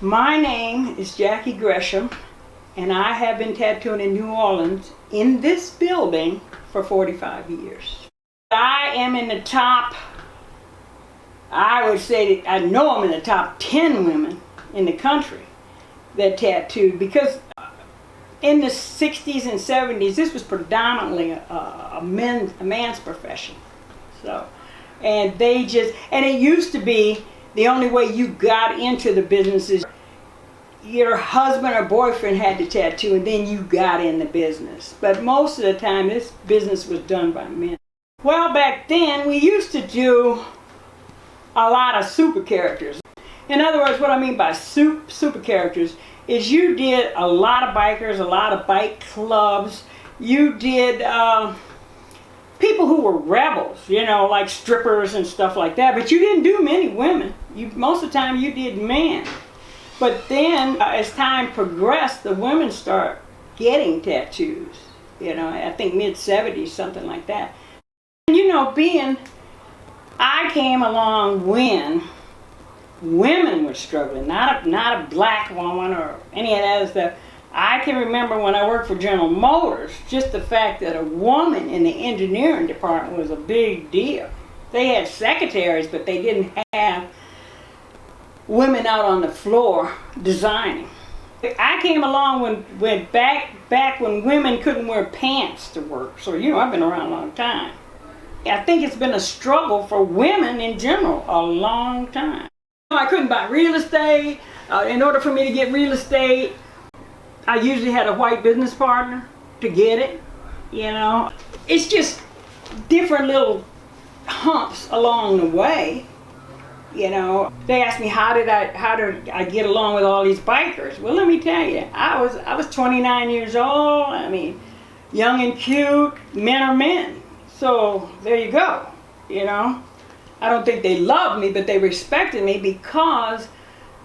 My name is Jacci Gresham, and I have been tattooing in New Orleans in this building for 45 years. I am in the top, I would say, I know I'm in the top 10 women in the country that tattooed, because in the 60s and 70s, this was predominantly a man's profession. So, and it used to be the only way you got into the business is your husband or boyfriend had to tattoo, and then you got in the business. But most of the time, this business was done by men. Well, back then, we used to do a lot of super characters. In other words, what I mean by super characters is you did a lot of bikers, a lot of bike clubs. You did people who were rebels, like strippers and stuff like that. But you didn't do many women. Most of the time you did men. But then as time progressed, the women start getting tattoos. I think mid-70s, something like that. And I came along when women were struggling, not a black woman or any of that other stuff. I can remember when I worked for General Motors, just the fact that a woman in the engineering department was a big deal. They had secretaries, but they didn't have women out on the floor designing. I came along when back when women couldn't wear pants to work. So I've been around a long time. I think it's been a struggle for women in general a long time. I couldn't buy real estate. In order for me to get real estate, I usually had a white business partner to get it. It's just different little humps along the way. They asked me how did I get along with all these bikers. Well, let me tell you, I was 29 years old. Young and cute. Men are men. So there you go. I don't think they loved me, but they respected me because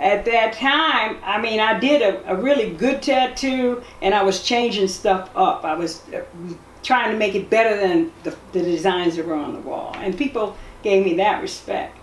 at that time, I did a really good tattoo, and I was changing stuff up. I was trying to make it better than the designs that were on the wall, and people gave me that respect.